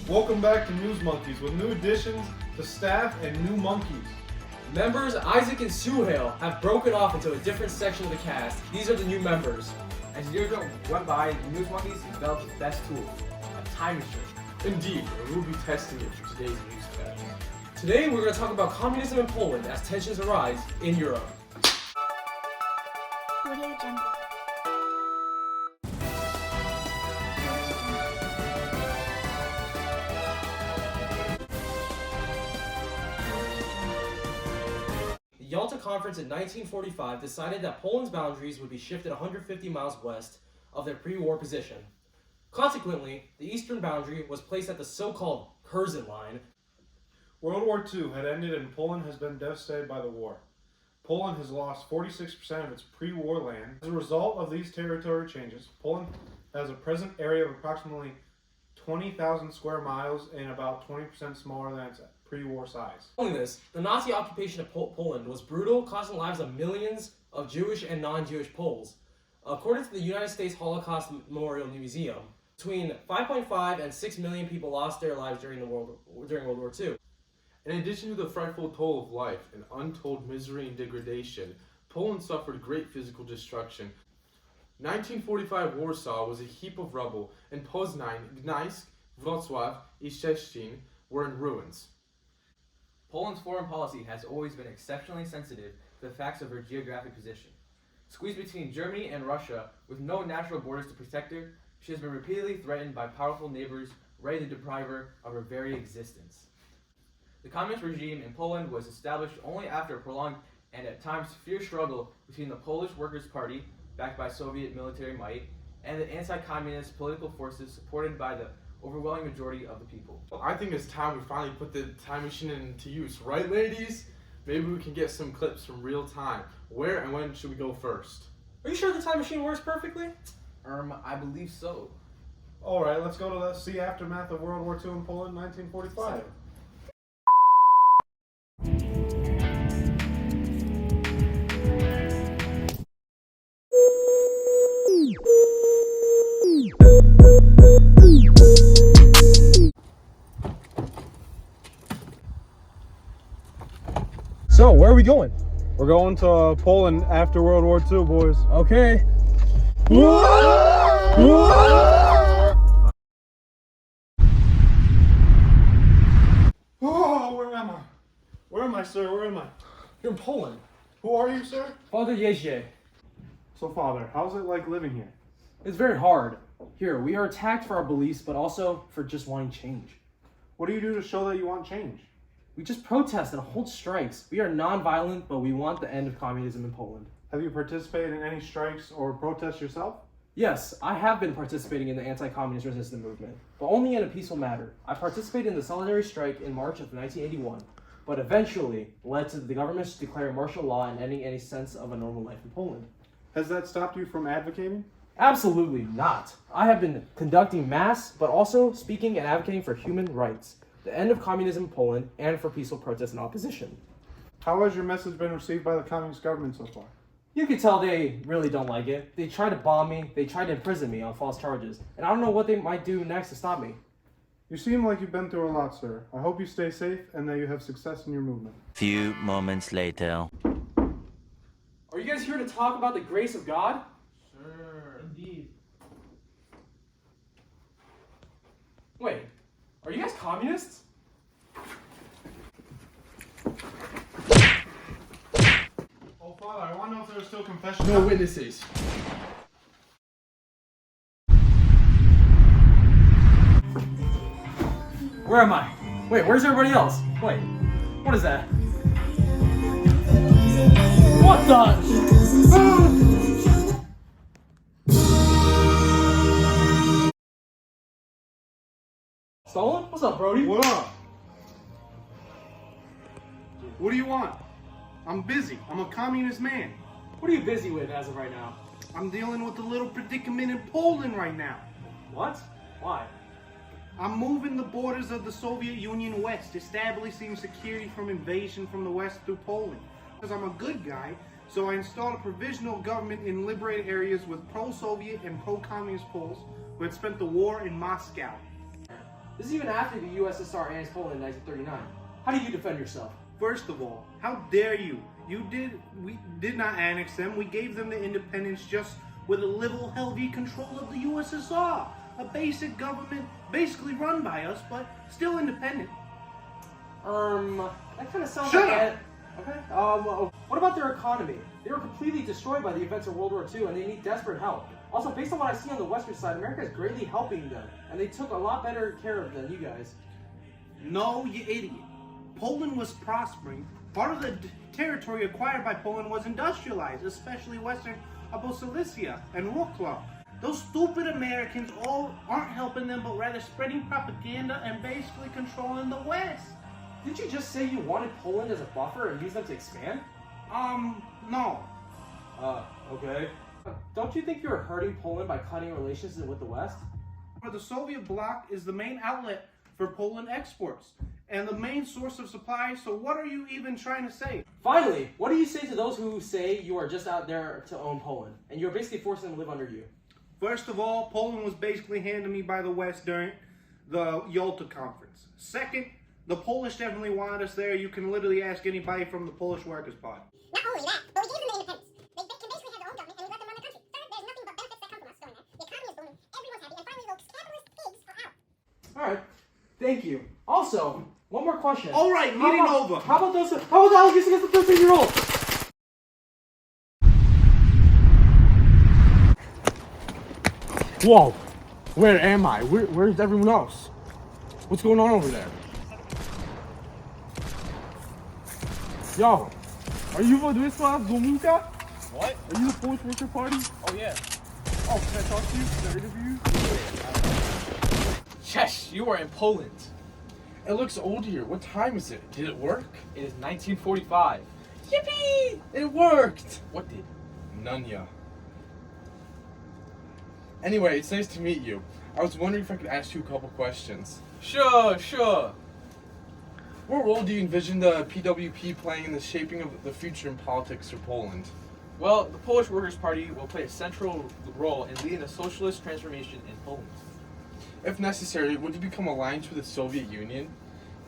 Welcome back to NewsMonkeys with new additions to staff and new monkeys. Members Isaac and Suhail have broken off into a different section of the cast. These are the new members. As years went by, the NewsMonkeys developed its best tool, a time machine. Indeed, and we'll be testing it for today's newscast. Today we're going to talk about communism in Poland as tensions arise in Europe. Audio Jungle. The Yalta Conference in 1945 decided that Poland's boundaries would be shifted 150 miles west of their pre-war position. Consequently, the eastern boundary was placed at the so-called Curzon Line. World War II had ended and Poland has been devastated by the war. Poland has lost 46% of its pre-war land. As a result of these territory changes, Poland has a present area of approximately 20,000 square miles and about 20% smaller than its pre-war size. Following this, the Nazi occupation of Poland was brutal, costing the lives of millions of Jewish and non-Jewish Poles. According to the United States Holocaust Memorial Museum, between 5.5 and 6 million people lost their lives during World War II. In addition to the frightful toll of life and untold misery and degradation, Poland suffered great physical destruction. 1945 Warsaw was a heap of rubble, and Poznań, Gdańsk, Wrocław, and Szczecin were in ruins. Poland's foreign policy has always been exceptionally sensitive to the facts of her geographic position. Squeezed between Germany and Russia with no natural borders to protect her, she has been repeatedly threatened by powerful neighbors ready to deprive her of her very existence. The communist regime in Poland was established only after a prolonged and at times fierce struggle between the Polish Workers' Party, backed by Soviet military might, and the anti-communist political forces supported by the overwhelming majority of the people. I think it's time we finally put the time machine into use, right ladies? Maybe we can get some clips from real time. Where and when should we go first? Are you sure the time machine works perfectly? I believe so. Alright, let's go to the see aftermath of World War II in Poland, 1945. So, where are we going? We're going to Poland after World War II, boys. Okay. Oh, where am I? Where am I, sir? Where am I? You're in Poland. Who are you, sir? Father Jerzy. So, Father, how's it like living here? It's very hard. Here, we are attacked for our beliefs, but also for just wanting change. What do you do to show that you want change? We just protest and hold strikes. We are non-violent, but we want the end of communism in Poland. Have you participated in any strikes or protests yourself? Yes, I have been participating in the anti-communist resistance movement, but only in a peaceful manner. I participated in the solidarity strike in March of 1981, but eventually led to the government declaring martial law and ending any sense of a normal life in Poland. Has that stopped you from advocating? Absolutely not. I have been conducting mass, but also speaking and advocating for human rights, the end of communism in Poland, and for peaceful protest and opposition. How has your message been received by the communist government so far? You can tell they really don't like it. They tried to bomb me, they tried to imprison me on false charges, and I don't know what they might do next to stop me. You seem like you've been through a lot, sir. I hope you stay safe and that you have success in your movement. Few moments later. Are you guys here to talk about the grace of God? Sure. Indeed. Wait, are you guys communists? Oh, Father, I want to know if there's still confession. No witnesses. Where am I? Wait, where's everybody else? Wait, what is that? What the? Stolen? What's up, Brody? What up? What do you want? I'm busy. I'm a communist man. What are you busy with as of right now? I'm dealing with a little predicament in Poland right now. What? Why? I'm moving the borders of the Soviet Union west, establishing security from invasion from the west through Poland. Because I'm a good guy, so I installed a provisional government in liberated areas with pro-Soviet and pro-communist Poles who had spent the war in Moscow. This is even after the USSR annexed Poland in 1939. How do you defend yourself? First of all, how dare you? We did not annex them. We gave them the independence just with a little heavy control of the USSR. A basic government basically run by us, but still independent. That kind of sounds Shut like up! Okay. What about their economy? They were completely destroyed by the events of World War II, and they need desperate help. Also, based on what I see on the western side, America is greatly helping them, and they took a lot better care of than you guys. No, you idiot. Poland was prospering. Part of the territory acquired by Poland was industrialized, especially western Silesia and Wrocław. Those stupid Americans all aren't helping them, but rather spreading propaganda and basically controlling the West. Didn't you just say you wanted Poland as a buffer and use them to expand? No. Okay. Don't you think you're hurting Poland by cutting relations with the West? For the Soviet bloc is the main outlet for Poland exports and the main source of supply, so what are you even trying to say? Finally, what do you say to those who say you are just out there to own Poland, and you're basically forcing them to live under you? First of all, Poland was basically handed to me by the West during the Yalta conference. Second, the Polish definitely wanted us there. You can literally ask anybody from the Polish Workers' Party. Not only that, but we gave them the independence. They can basically have their own government and we let them run the country. Third, there's nothing but benefits that come from us going there. The economy is booming, everyone's happy, and finally those capitalist pigs are out. Alright, thank you. Also, one more question. All right, meeting over. How about the allegations against the 13-year-old? Whoa! Where am I? Where's everyone else? What's going on over there? Yo, are you Władysław Gomułka? What? Are you the Polish Worker Party? Oh yeah. Oh, can I talk to you? Can I interview you? Yes, you are in Poland. It looks old here. What time is it? Did it work? It is 1945. Yippee! It worked! What did? None ya. Anyway, it's nice to meet you. I was wondering if I could ask you a couple questions. Sure. What role do you envision the PWP playing in the shaping of the future in politics for Poland? Well, the Polish Workers' Party will play a central role in leading a socialist transformation in Poland. If necessary, would you become aligned with the Soviet Union?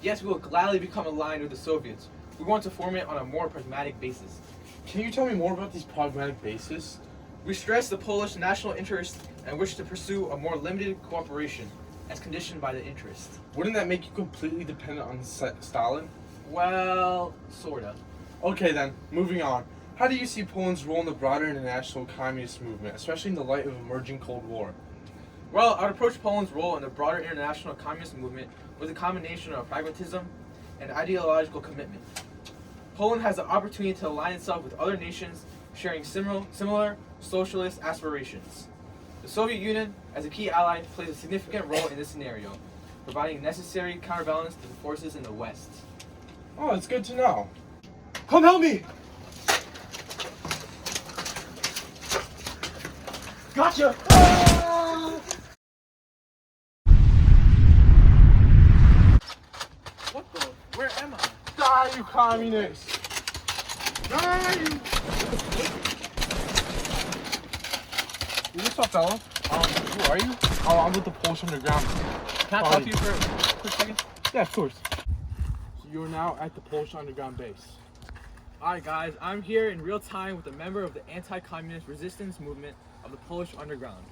Yes, we will gladly become aligned with the Soviets. We want to form it on a more pragmatic basis. Can you tell me more about these pragmatic bases? We stress the Polish national interest and wish to pursue a more limited cooperation as conditioned by the interest. Wouldn't that make you completely dependent on Stalin? Well, sorta. Okay then, moving on. How do you see Poland's role in the broader international communist movement, especially in the light of emerging Cold War? Well, I would approach Poland's role in the broader international communist movement with a combination of pragmatism and ideological commitment. Poland has the opportunity to align itself with other nations sharing similar socialist aspirations. The Soviet Union, as a key ally, plays a significant role in this scenario, providing necessary counterbalance to the forces in the West. Oh, it's good to know. Come help me! Gotcha! What the? Where am I? Die, you communists! Die, you... Is this a fella? Who are you? Oh, I'm with the Polish Underground. Can I talk to you for a quick second? Yeah, of course. So you're now at the Polish Underground base. Alright guys, I'm here in real time with a member of the anti-communist resistance movement of the Polish Underground.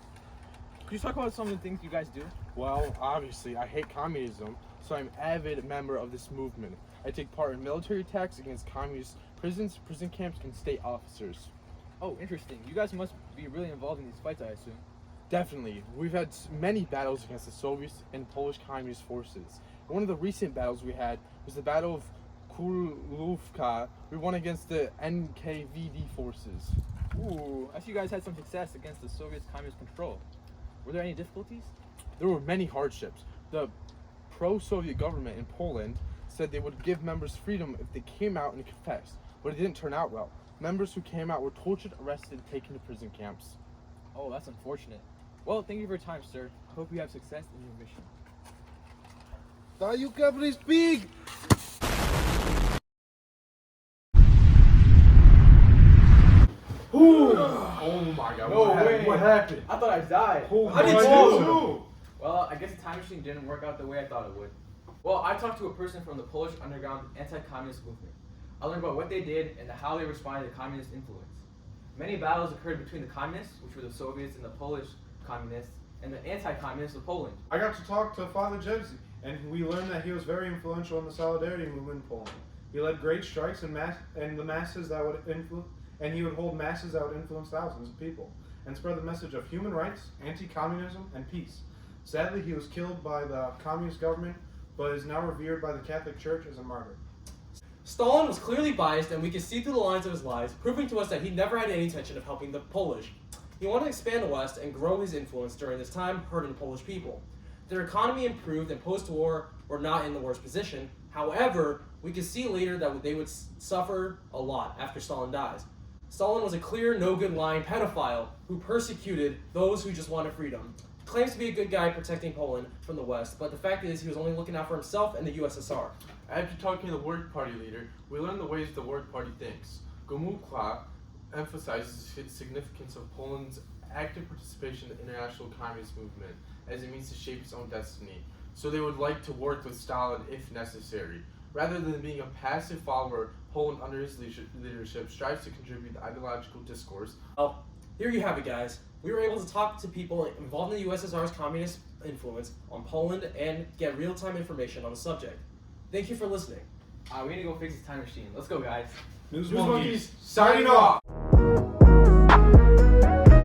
Could you talk about some of the things you guys do? Well, obviously, I hate communism, so I'm an avid member of this movement. I take part in military attacks against communist prisons, prison camps, and state officers. Oh, interesting. You guys must be really involved in these fights, I assume. Definitely. We've had many battles against the Soviets and Polish communist forces. One of the recent battles we had was the Battle of Kurlówka. We won against the NKVD forces. Ooh, I see you guys had some success against the Soviet communist control. Were there any difficulties? There were many hardships. The pro-Soviet government in Poland said they would give members freedom if they came out and confessed, but it didn't turn out well. Members who came out were tortured, arrested, and taken to prison camps. Oh, that's unfortunate. Well, thank you for your time, sir. I hope you have success in your mission. Die, you communist pig! Ooh. Oh my god, No way. What happened? I thought I died. Oh, I did my too. God. Well, I guess the time machine didn't work out the way I thought it would. Well, I talked to a person from the Polish underground anti-communist movement. I learned about what they did and how they responded to communist influence. Many battles occurred between the communists, which were the Soviets, and the Polish communists, and the anti-communists of Poland. I got to talk to Father Jerzy, and we learned that he was very influential in the Solidarity movement in Poland. He led great strikes and the masses that would and he would hold masses that would influence thousands of people and spread the message of human rights, anti-communism, and peace. Sadly, he was killed by the communist government, but is now revered by the Catholic Church as a martyr. Stalin was clearly biased, and we can see through the lines of his lies, proving to us that he never had any intention of helping the Polish. He wanted to expand the West and grow his influence during this time, hurting the Polish people. Their economy improved, and post-war were not in the worst position. However, we can see later that they would suffer a lot after Stalin dies. Stalin was a clear, no-good lying pedophile who persecuted those who just wanted freedom. He claims to be a good guy protecting Poland from the West, but the fact is he was only looking out for himself and the USSR. After talking to the Work Party leader, we learned the ways the Work Party thinks. Gomulka emphasizes the significance of Poland's active participation in the international communist movement as it means to shape its own destiny. So they would like to work with Stalin if necessary. Rather than being a passive follower, Poland under his leadership strives to contribute to ideological discourse. Well, here you have it, guys. We were able to talk to people involved in the USSR's communist influence on Poland and get real-time information on the subject. Thank you for listening. We need to go fix this time machine. Let's go, guys. NewsMonkeys, signing off!